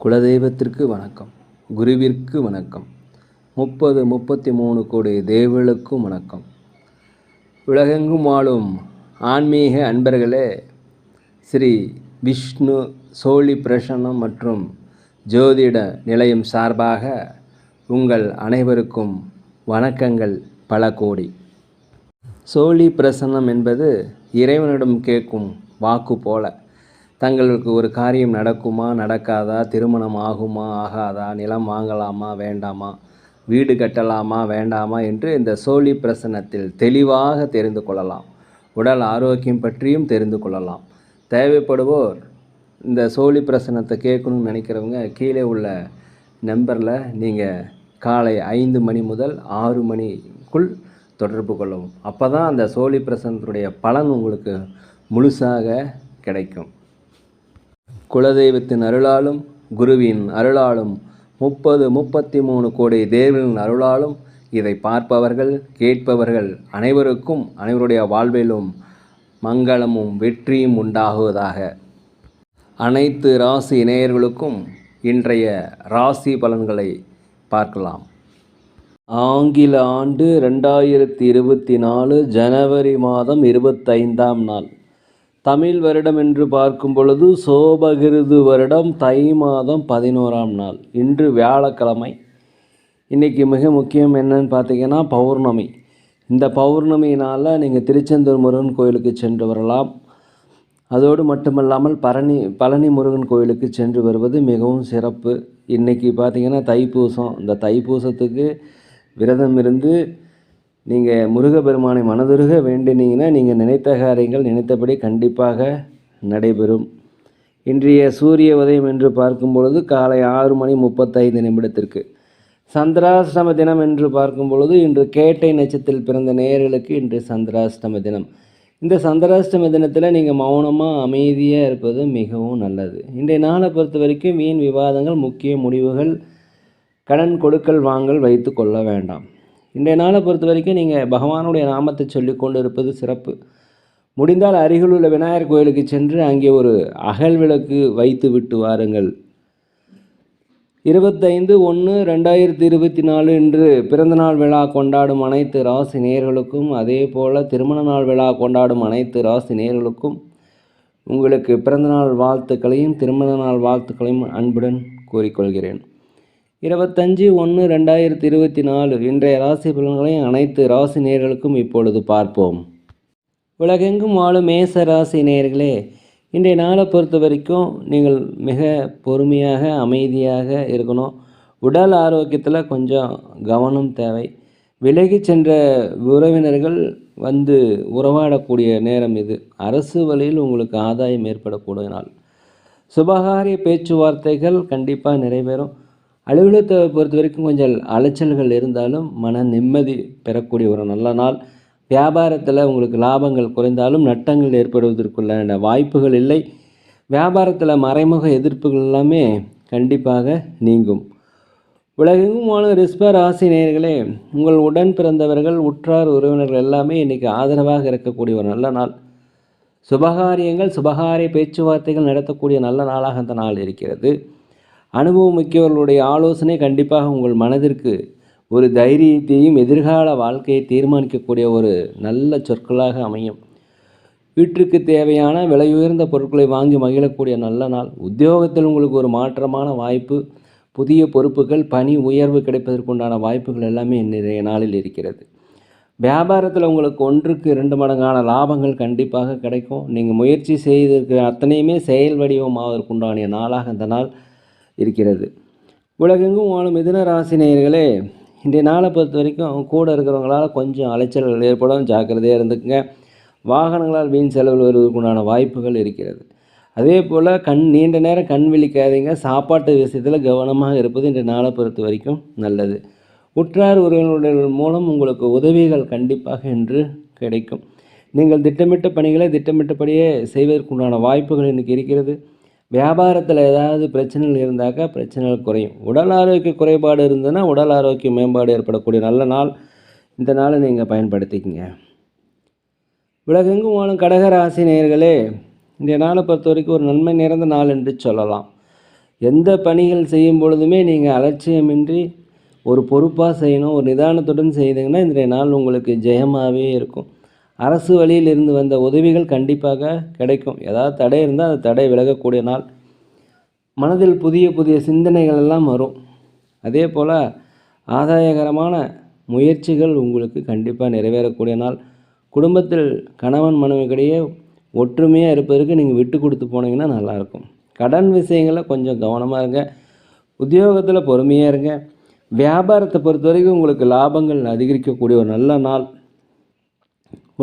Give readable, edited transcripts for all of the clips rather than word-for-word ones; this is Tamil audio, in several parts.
குலதெய்வத்திற்கு வணக்கம், குருவிற்கு வணக்கம், 33 கோடி தேவர்களுக்கும் வணக்கம். உலகெங்கும் வாழும் ஆன்மீக அன்பர்களே, ஸ்ரீ விஷ்ணு சோழி பிரசன்னம் மற்றும் ஜோதிட நிலையம் சார்பாக உங்கள் அனைவருக்கும் வணக்கங்கள் பல கோடி. சோழி பிரசன்னம் என்பது இறைவனிடம் கேட்கும் வாக்கு போல. தங்களுக்கு ஒரு காரியம் நடக்குமா நடக்காதா, திருமணம் ஆகுமா ஆகாதா, நிலம் வாங்கலாமா வேண்டாமா, வீடு கட்டலாமா வேண்டாமா என்று இந்த சோழி பிரசன்னத்தில் தெளிவாக தெரிந்து கொள்ளலாம். உடல் ஆரோக்கியம் பற்றியும் தெரிந்து கொள்ளலாம். தேவைப்படுவோர் இந்த சோழி பிரசன்னத்தை கேட்கணும்னு நினைக்கிறவங்க கீழே உள்ள நம்பரில் நீங்கள் காலை 5 மணி முதல் 6 மணிக்குள் தொடர்பு கொள்ளவும். அப்போ தான் அந்த சோழி பிரசன்னத்துடைய பலன் உங்களுக்கு முழுசாக கிடைக்கும். குலதெய்வத்தின் அருளாலும் குருவின் அருளாலும் 33 கோடி தேவர்களின் அருளாலும் இதை பார்ப்பவர்கள் கேட்பவர்கள் அனைவருக்கும் அனைவருடைய வாழ்விலும் மங்களமும் வெற்றியும் உண்டாகுவதாக. அனைத்து ராசி நேயர்களுக்கும் இன்றைய ராசி பலன்களை பார்க்கலாம். ஆங்கில ஆண்டு 2024 ஜனவரி மாதம் 25ஆம் நாள். தமிழ் வருடம் என்று பார்க்கும் பொழுது சோபகிருது வருடம் தை மாதம் 11ஆம் நாள். இன்று வியாழக்கிழமை. இன்றைக்கி மிக முக்கியம் என்னன்னு பார்த்தீங்கன்னா பௌர்ணமி. இந்த பௌர்ணமியினால் நீங்கள் திருச்செந்தூர் முருகன் கோயிலுக்கு சென்று வரலாம். அதோடு மட்டுமல்லாமல் பழனி முருகன் கோயிலுக்கு சென்று வருவது மிகவும் சிறப்பு. இன்றைக்கி பார்த்திங்கன்னா தைப்பூசம். இந்த தைப்பூசத்துக்கு விரதம் இருந்து நீங்கள் முருகப்பெருமானை மனதுருக வேண்டினீங்கன்னா நீங்கள் நினைத்த காரியங்கள் நினைத்தபடி கண்டிப்பாக நடைபெறும். இன்றைய சூரிய உதயம் என்று பார்க்கும் பொழுது காலை 6:35 சந்திராஷ்டம தினம் என்று பார்க்கும் பொழுது இன்று கேட்டை நட்சத்திரத்தில் பிறந்த நேயர்களுக்கு இன்று சந்திராஷ்டம தினம். இந்த சந்திராஷ்டம தினத்தில் நீங்கள் மௌனமாக அமைதியாக இருப்பது மிகவும் நல்லது. இன்றைய நாளை பொறுத்த வரைக்கும் வீண் விவாதங்கள், முக்கிய முடிவுகள், கடன் கொடுக்கல் வாங்கல் வைத்து கொள்ள வேண்டாம். இன்றைய நாளை பொறுத்த வரைக்கும் நீங்கள் பகவானுடைய நாமத்தை சொல்லி கொண்டு இருப்பது சிறப்பு. முடிந்தால் அருகில் உள்ள விநாயகர் கோயிலுக்கு சென்று அங்கே ஒரு அகல் விளக்கு வைத்து விட்டு வாருங்கள். 25/1/2024 இன்று பிறந்தநாள் விழா கொண்டாடும் அனைத்து ராசி நேயர்களுக்கும், அதே போல் திருமண நாள் விழா கொண்டாடும் அனைத்து ராசி நேயர்களுக்கும் உங்களுக்கு பிறந்தநாள் வாழ்த்துக்களையும் திருமண நாள் வாழ்த்துக்களையும் அன்புடன் கூறிக்கொள்கிறேன். 25/1/2024 இன்றைய ராசி பலன்களை அனைத்து ராசி நேயர்களுக்கும் இப்பொழுது பார்ப்போம். உலகெங்கும் வாழும் மேச ராசி நேயர்களே, இன்றைய நாளை பொறுத்த வரைக்கும் நீங்கள் மிக பொறுமையாக அமைதியாக இருக்கணும். உடல் ஆரோக்கியத்தில் கொஞ்சம் கவனம் தேவை. விலகி சென்ற உறவினர்கள் வந்து உறவாடக்கூடிய நேரம் இது. அரசு வழியில் உங்களுக்கு ஆதாயம் ஏற்படக்கூடிய நாள். சுபகாரிய பேச்சுவார்த்தைகள் கண்டிப்பாக நிறைவேறும். அலுவலகத்தை பொறுத்த வரைக்கும் கொஞ்சம் அலைச்சல்கள் இருந்தாலும் மன நிம்மதி பெறக்கூடிய ஒரு நல்ல நாள். வியாபாரத்தில் உங்களுக்கு லாபங்கள் குறைந்தாலும் நட்டங்கள் ஏற்படுவதற்குள்ள வாய்ப்புகள் இல்லை. வியாபாரத்தில் மறைமுக எதிர்ப்புகள் எல்லாமே கண்டிப்பாக நீங்கும். உலகெங்கும் வாழும் ரிஷப ராசி நேயர்களே, உங்கள் உடன் பிறந்தவர்கள், உற்றார் உறவினர்கள் எல்லாமே இன்றைக்கி ஆதரவாக இருக்கக்கூடிய ஒரு நல்ல நாள். சுபகாரியங்கள், சுபகாரிய பேச்சுவார்த்தைகள் நடத்தக்கூடிய நல்ல நாளாக அந்த நாள் இருக்கிறது. அனுபவம் மிக்கவர்களுடைய ஆலோசனை கண்டிப்பாக உங்கள் மனதிற்கு ஒரு தைரியத்தையும் எதிர்கால வாழ்க்கையை தீர்மானிக்கக்கூடிய ஒரு நல்ல சொற்களாக அமையும். வீட்டிற்கு தேவையான விலையுயர்ந்த பொருட்களை வாங்கி மகிழக்கூடிய நல்ல நாள். உத்தியோகத்தில் உங்களுக்கு ஒரு மாற்றமான வாய்ப்பு, புதிய பொறுப்புகள், பணி உயர்வு கிடைப்பதற்குண்டான வாய்ப்புகள் எல்லாமே இன்றைய நாளில் இருக்கிறது. வியாபாரத்தில் உங்களுக்கு 1க்கு 2 மடங்கான லாபங்கள் கண்டிப்பாக கிடைக்கும். நீங்கள் முயற்சி செய்திருக்கிற அத்தனையுமே செயல் வடிவமாவதற்குண்டான நாளாக அந்த நாள் இருக்கிறது. உலகெங்கும் வாழும் மிதுன ராசி நேயர்களே, இன்றைய நாளை பொறுத்த வரைக்கும் கூட இருக்கிறவங்களால் கொஞ்சம் அலைச்சல்கள் ஏற்படும். ஜாக்கிரதையாக இருந்துக்குங்க. வாகனங்களால் வீண் செலவில் வருவதற்குண்டான வாய்ப்புகள் இருக்கிறது. அதே போல் நீண்ட நேரம் கண் விழிக்காதீங்க. சாப்பாட்டு விஷயத்தில் கவனமாக இருப்பது இன்றைய நாளை பொறுத்த வரைக்கும் நல்லது. உற்றார் உறவினர்கள் மூலம் உங்களுக்கு உதவிகள் கண்டிப்பாக இன்று கிடைக்கும். நீங்கள் திட்டமிட்ட பணிகளை திட்டமிட்டபடியே செய்வதற்குண்டான வாய்ப்புகள் இன்றைக்கி இருக்கிறது. வியாபாரத்தில் ஏதாவது பிரச்சனைகள் இருந்தாக்கா பிரச்சனைகள் குறையும். உடல் ஆரோக்கிய குறைபாடு இருந்ததுன்னா உடல் ஆரோக்கிய மேம்பாடு ஏற்படக்கூடிய நல்ல நாள். இந்த நாளை நீங்கள் பயன்படுத்திக்கங்க. உலகெங்கும் வாழும் கடக ராசி நேயர்களே, இன்றைய நாளை பொறுத்த வரைக்கும் ஒரு நன்மை நிறைந்த நாள் என்று சொல்லலாம். எந்த பணிகள் செய்யும் பொழுதுமே நீங்கள் அலட்சியமின்றி ஒரு பொறுப்பாக செய்யணும், ஒரு நிதானத்துடன் செய்தீங்கன்னா இன்றைய நாள் உங்களுக்கு ஜெயமாகவே இருக்கும். அரசு வழியில் இருந்து வந்த உதவிகள் கண்டிப்பாக கிடைக்கும். ஏதாவது தடை இருந்தால் அந்த தடை விலகக்கூடிய நாள். மனதில் புதிய புதிய சிந்தனைகள் எல்லாம் வரும். அதே போல் ஆதாயகரமான முயற்சிகள் உங்களுக்கு கண்டிப்பாக நிறைவேறக்கூடிய நாள். குடும்பத்தில் கணவன் மனைவிக்கிடையே ஒற்றுமையாக இருப்பதற்கு நீங்கள் விட்டு கொடுத்து போனீங்கன்னா நல்லாயிருக்கும். கடன் விஷயங்களில் கொஞ்சம் கவனமாக இருங்க. உத்தியோகத்தில் பொறுமையாக இருங்க. வியாபாரத்தை பொறுத்த வரைக்கும் உங்களுக்கு லாபங்கள் அதிகரிக்கக்கூடிய ஒரு நல்ல நாள்.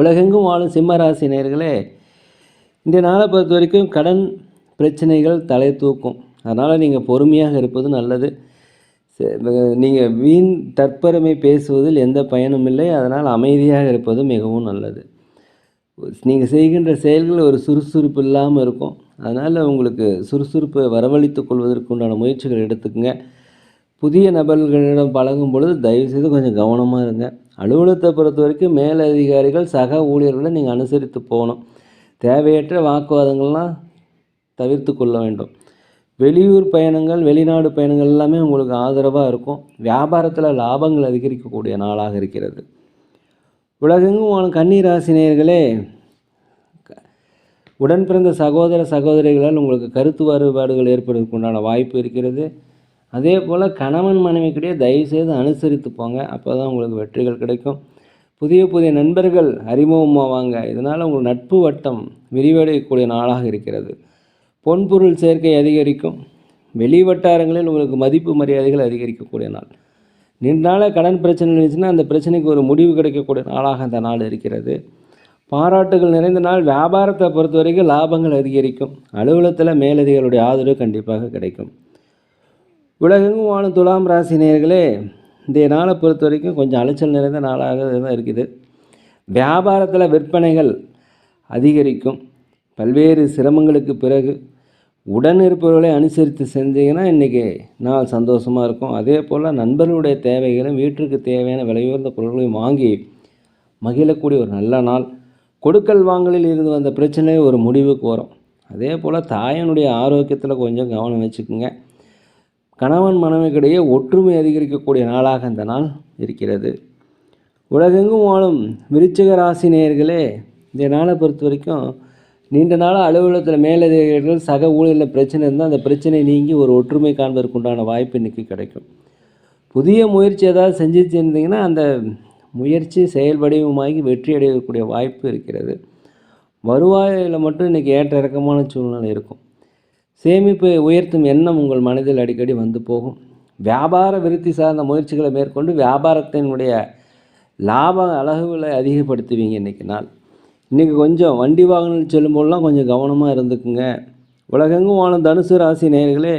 உலகெங்கும் வாழும் சிம்மராசி நேயர்களே, இந்த நாளை பொறுத்த வரைக்கும் கடன் பிரச்சனைகள் தலை தூக்கும். அதனால் நீங்கள் பொறுமையாக இருப்பது நல்லது. நீங்கள் வீண் தற்பெருமை பேசுவதில் எந்த பயனும் இல்லை. அதனால் அமைதியாக இருப்பது மிகவும் நல்லது. நீங்கள் செய்கின்ற செயல்கள் ஒரு சுறுசுறுப்பு இல்லாமல் இருக்கும். அதனால் உங்களுக்கு சுறுசுறுப்பை வரவழைத்துக் கொள்வதற்குண்டான முயற்சிகள் எடுத்துக்கங்க. புதிய நபர்களிடம் பழகும் பொழுது தயவுசெய்து கொஞ்சம் கவனமாக இருங்க. அலுவலகத்தை பொறுத்த வரைக்கும் மேலதிகாரிகள் சக ஊழியர்களை நீங்கள் அனுசரித்து போகணும். தேவையற்ற வாக்குவாதங்கள்லாம் தவிர்த்து கொள்ள வேண்டும். வெளியூர் பயணங்கள், வெளிநாடு பயணங்கள் எல்லாமே உங்களுக்கு ஆதரவாக இருக்கும். வியாபாரத்தில் லாபங்கள் அதிகரிக்கக்கூடிய நாளாக இருக்கிறது. உலகெங்கும் வாழும் கன்னி ராசி நேயர்களே, உடன் பிறந்த சகோதர சகோதரிகளால் உங்களுக்கு கருத்து வேறுபாடுகள் ஏற்படுவதற்குண்டான வாய்ப்பு இருக்கிறது. அதே போல் கணவன் மனைவிக்கிடையே தயவுசெய்து அனுசரித்து போங்க. அப்போ தான் உங்களுக்கு வெற்றிகள் கிடைக்கும். புதிய புதிய நண்பர்கள் அறிமுகமாவாங்க. இதனால் உங்கள் நட்பு வட்டம் விரிவடையக்கூடிய நாளாக இருக்கிறது. பொன்பொருள் சேர்க்கை அதிகரிக்கும். வெளி வட்டாரங்களில் உங்களுக்கு மதிப்பு மரியாதைகள் அதிகரிக்கக்கூடிய நாள். நீண்ட நாளாக கடன் பிரச்சனை இருந்துச்சுன்னா அந்த பிரச்சனைக்கு ஒரு முடிவு கிடைக்கக்கூடிய நாளாக அந்த நாள் இருக்கிறது. பாராட்டுகள் நிறைந்த நாள். வியாபாரத்தை பொறுத்த வரைக்கும் லாபங்கள் அதிகரிக்கும். அலுவலகத்தில் மேலதிகாரிகளுடைய ஆதரவு கண்டிப்பாக கிடைக்கும். உலகெங்கும் வாழும் துலாம் ராசி நேயர்களே, இந்த நாளை பொறுத்த வரைக்கும் கொஞ்சம் அலைச்சல் நிறைந்த நாளாக தான் இருக்குது. வியாபாரத்தில் விற்பனைகள் அதிகரிக்கும். பல்வேறு சிரமங்களுக்கு பிறகு உடன் இருப்பவர்களை அனுசரித்து செஞ்சீங்கன்னா இன்றைக்கி நாள் சந்தோஷமாக இருக்கும். அதே போல் நண்பர்களுடைய தேவைகளும் வீட்டிற்கு தேவையான விலையுயர்ந்த பொருட்களையும் வாங்கி மகிழக்கூடிய ஒரு நல்ல நாள். கொடுக்கல் வாங்கலில் இருந்து வந்த பிரச்சனை ஒரு முடிவுக்கு வரும். அதே போல் தாயனுடைய ஆரோக்கியத்தில் கொஞ்சம் கவனம் வச்சுக்கோங்க. கணவன் மனைவிக்கிடையே ஒற்றுமை அதிகரிக்கக்கூடிய நாளாக இந்த நாள் இருக்கிறது. உலகெங்கும் வாழும் விருச்சிக ராசி நேயர்களே, இந்த நாளை பொறுத்த வரைக்கும் நீண்ட நாளாக அலுவலகத்தில் மேலதிகாரிகள் சக ஊழியரில் பிரச்சனை இருந்தால் அந்த பிரச்சனை நீங்கி ஒரு ஒற்றுமை காண்பதற்குண்டான வாய்ப்பு இன்றைக்கி கிடைக்கும். புதிய முயற்சி ஏதாவது செஞ்சு செஞ்சிங்கன்னா அந்த முயற்சி செயல்வடிவமாகி வெற்றி அடையக்கூடிய வாய்ப்பு இருக்கிறது. வருவாயில் மட்டும் இன்றைக்கி ஏற்ற இறக்கமான சூழ்நிலை இருக்கும். சேமிப்பை உயர்த்தும் எண்ணம் உங்கள் மனதில் அடிக்கடி வந்து போகும். வியாபார விருத்தி சார்ந்த முயற்சிகளை மேற்கொண்டு வியாபாரத்தினுடைய லாப அளவுகளை அதிகப்படுத்துவீங்க இன்றைக்கி நாள். இன்றைக்கி கொஞ்சம் வண்டி வாகனங்கள் செல்லும்போதெல்லாம் கொஞ்சம் கவனமாக இருந்துக்குங்க. உலகெங்கும் வாழும் தனுசு ராசி நேயர்களே,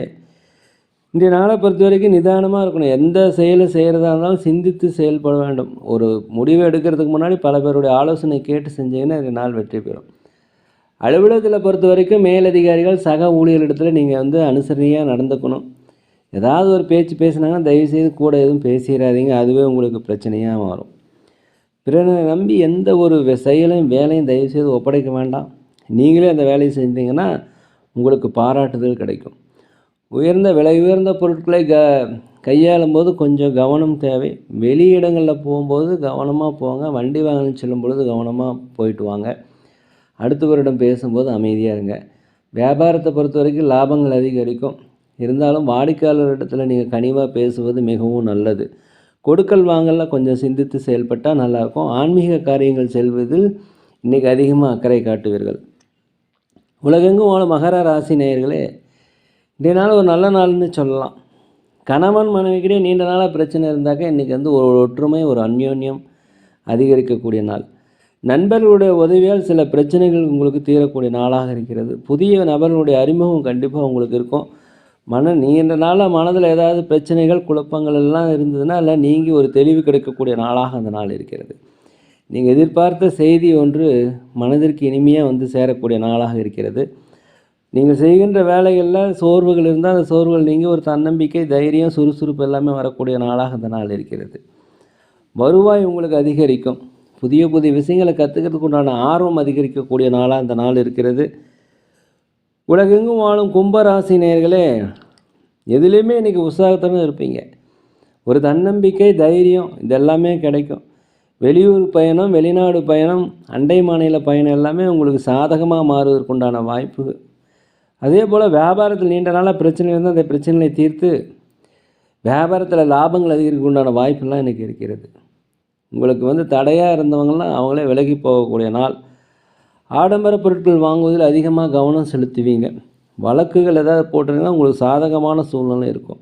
இன்றைய நாளை பொறுத்த வரைக்கும் நிதானமாக இருக்கணும். எந்த செயலை செய்கிறதா இருந்தாலும் சிந்தித்து செயல்பட வேண்டும். ஒரு முடிவை எடுக்கிறதுக்கு முன்னாடி பல பேருடைய ஆலோசனை கேட்டு செஞ்சீங்கன்னா இந்த நாள் வெற்றி பெறும். அலுவலகத்தில் பொறுத்த வரைக்கும் மேலதிகாரிகள் சக ஊழியர்களிடத்தில் நீங்கள் அனுசரணையாக நடந்துக்கணும். ஏதாவது ஒரு பேச்சு பேசினாங்கன்னா தயவுசெய்து கூட எதுவும் பேசிடாதீங்க. அதுவே உங்களுக்கு பிரச்சனையாக மாறும். பிறனை நம்பி எந்த ஒரு செயலையும் வேலையும் தயவுசெய்து ஒப்படைக்க வேண்டாம். நீங்களே அந்த வேலையை செஞ்சீங்கன்னா உங்களுக்கு பாராட்டுதல் கிடைக்கும். விலை உயர்ந்த பொருட்களை கையாளும் போது கொஞ்சம் கவனம் தேவை. வெளி இடங்களில் போகும்போது கவனமாக போங்க. வண்டி வாகனம் செல்லும் பொழுது கவனமாக போயிட்டு வாங்க. அடுத்தவரிடம் பேசும்போது அமைதியாக இருங்க. வியாபாரத்தை பொறுத்த வரைக்கும் லாபங்கள் அதிகரிக்கும். இருந்தாலும் வாடிக்கையாளரிடத்தில் நீங்கள் கனிவாக பேசுவது மிகவும் நல்லது. கொடுக்கல் வாங்கலில் கொஞ்சம் சிந்தித்து செயல்பட்டால் நல்லாயிருக்கும். ஆன்மீக காரியங்கள் செல்வதில் இன்றைக்கி அதிகமாக அக்கறை காட்டுவீர்கள். உலகெங்கும் வாழும் மகர ராசி நேயர்களே, இன்றைய நாள் ஒரு நல்ல நாள்னு சொல்லலாம். கணவன் மனைவிக்கிட்டே நீண்ட நாளாக பிரச்சனை இருந்தாக்க இன்றைக்கி ஒரு ஒற்றுமை, ஒரு அந்யோன்யம் அதிகரிக்கக்கூடிய நாள். நண்பர்களுடைய உதவியால் சில பிரச்சனைகள் உங்களுக்கு தீரக்கூடிய நாளாக இருக்கிறது. புதிய நபர்களுடைய அறிமுகம் கண்டிப்பாக உங்களுக்கு இருக்கும். நீண்ட நாளாக மனதில் ஏதாவது பிரச்சனைகள் குழப்பங்கள் எல்லாம் இருந்ததுன்னா இல்லை நீங்கி ஒரு தெளிவு கிடைக்கக்கூடிய நாளாக அந்த நாள் இருக்கிறது. நீங்கள் எதிர்பார்த்த செய்தி ஒன்று மனதிற்கு இனிமையாக சேரக்கூடிய நாளாக இருக்கிறது. நீங்கள் செய்கின்ற வேலைகளில் சோர்வுகள் இருந்தால் அந்த சோர்வுகள் நீங்கள் ஒரு தன்னம்பிக்கை, தைரியம், சுறுசுறுப்பு எல்லாமே வரக்கூடிய நாளாக அந்த நாள் இருக்கிறது. வருவாய் உங்களுக்கு அதிகரிக்கும். புதிய புதிய விஷயங்களை கற்றுக்கிறதுக்கு உண்டான ஆர்வம் அதிகரிக்கக்கூடிய நாளாக அந்த நாள் இருக்கிறது. உலகெங்கும் வாழும் கும்பராசி நேயர்களே, எதுலேயுமே இன்றைக்கி உற்சாகத்துடன் இருப்பீங்க. ஒரு தன்னம்பிக்கை, தைரியம் இதெல்லாமே கிடைக்கும். வெளியூர் பயணம், வெளிநாடு பயணம், அண்டை மாநில பயணம் எல்லாமே உங்களுக்கு சாதகமாக மாறுவதற்குண்டான வாய்ப்பு. அதே போல் வியாபாரத்தில் நீண்ட நாளாக பிரச்சனை இருந்தால் அந்த பிரச்சனைகளை தீர்த்து வியாபாரத்தில் லாபங்கள் அதிகரிக்க உண்டான வாய்ப்பெல்லாம் இன்றைக்கி இருக்கிறது. உங்களுக்கு தடையாக இருந்தவங்களாம் அவங்களே விலகி போகக்கூடிய நாள். ஆடம்பர பொருட்கள் வாங்குவதில் அதிகமாக கவனம் செலுத்துவீங்க. வழக்குகள் ஏதாவது போட்டிருந்தீங்கன்னா உங்களுக்கு சாதகமான சூழ்நிலை இருக்கும்.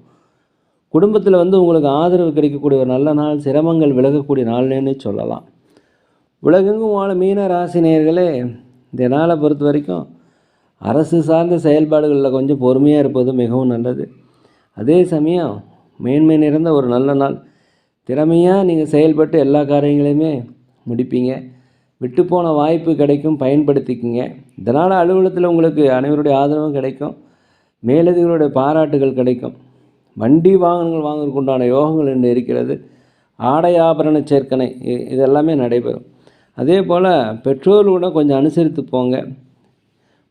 குடும்பத்தில் உங்களுக்கு ஆதரவு கிடைக்கக்கூடிய ஒரு நல்ல நாள், சிரமங்கள் விலகக்கூடிய நாள்னு சொல்லலாம். உலகெங்கும் வாழ மீன ராசி நேயர்களே, இந்த நாளை பொறுத்த வரைக்கும் அரசு சார்ந்த செயல்பாடுகளில் கொஞ்சம் பொறுமையாக இருப்பது மிகவும் நல்லது. அதே சமயம் மேன்மை நிறைந்த ஒரு நல்ல நாள். திறமையாக நீங்கள் செயல்பட்டு எல்லா காரியங்களையுமே முடிப்பீங்க. விட்டுப்போன வாய்ப்பு கிடைக்கும், பயன்படுத்திக்கிங்க. இதனால் அலுவலகத்தில் உங்களுக்கு அனைவருடைய ஆதரவும் கிடைக்கும். மேலதிகளுடைய பாராட்டுகள் கிடைக்கும். வண்டி வாகனங்கள் வாங்குவதற்கு உண்டான யோகங்கள் இன்று இருக்கிறது. ஆடை ஆபரண சேர்க்கை இதெல்லாமே நடைபெறும். அதே போல் பெற்றோர்களுடன் கொஞ்சம் அனுசரித்து போங்க.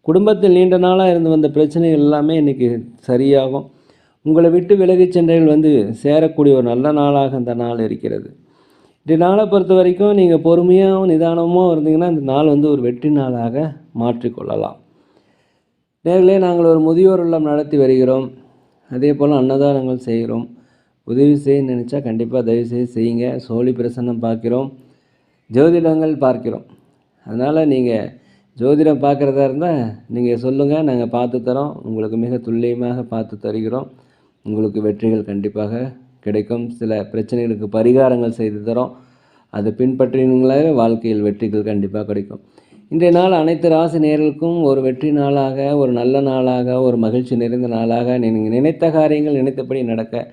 குடும்பத்தில் நீண்ட நாளாக இருந்து வந்த பிரச்சனைகள் எல்லாமே இன்றைக்கி சரியாகும். உங்களை விட்டு விலகி சென்றவர்கள் சேரக்கூடிய ஒரு நல்ல நாளாக இந்த நாள் இருக்கிறது. இந்த நாளை பொறுத்த வரைக்கும் நீங்கள் பொறுமையாகவும் நிதானமாக இருந்தீங்கன்னா இந்த நாள் ஒரு வெற்றி நாளாக மாற்றிக்கொள்ளலாம். நேர்களே, நாங்கள் ஒரு முதியோர் இல்லம் நடத்தி வருகிறோம். அதே போல் அன்னதானங்கள் செய்கிறோம். உதவி செய்ய நினச்சா கண்டிப்பாக தயவுசெய்து செய்யுங்க. சோழி பிரசன்னம் பார்க்கிறோம், ஜோதிடங்கள் பார்க்கிறோம். அதனால் நீங்கள் ஜோதிடம் பார்க்குறதா இருந்தால் நீங்கள் சொல்லுங்கள், நாங்கள் பார்த்து தரோம். உங்களுக்கு மிக துல்லியமாக பார்த்து தருகிறோம். உங்களுக்கு வெற்றிகள் கண்டிப்பாக கிடைக்கும். சில பிரச்சனைகளுக்கு பரிகாரங்கள் செய்து தரோம். அதை பின்பற்றினீங்களே வாழ்க்கையில் வெற்றிகள் கண்டிப்பாக கிடைக்கும். இன்றைய நாள் அனைத்து ராசி நேயர்களுக்கும் ஒரு வெற்றி நாளாக, ஒரு நல்ல நாளாக, ஒரு மகிழ்ச்சி நிறைந்த நாளாக, நீங்கள் நினைத்த காரியங்கள் நினைத்தபடி நடக்க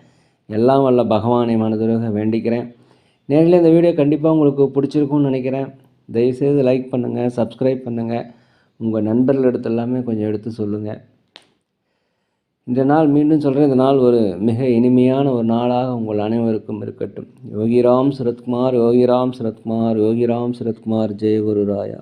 எல்லாம் வல்ல பகவானை மனதுருக வேண்டிக்கிறேன். நேரில் இந்த வீடியோ கண்டிப்பாக உங்களுக்கு பிடிச்சிருக்கும்னு நினைக்கிறேன். தயவுசெய்து லைக் பண்ணுங்கள், சப்ஸ்கிரைப் பண்ணுங்கள். உங்கள் நண்பர்கள் எடுத்து எல்லாமே கொஞ்சம் எடுத்து சொல்லுங்கள். இந்த நாள் மீண்டும் சொல்கிறேன், இந்த நாள் ஒரு மிக இனிமையான ஒரு நாளாக உங்கள் அனைவருக்கும் இருக்கட்டும். யோகிராம் சரத்குமார், யோகிராம் சரத்குமார், யோகிராம் சரத்குமார். ஜெய குரு ராயா.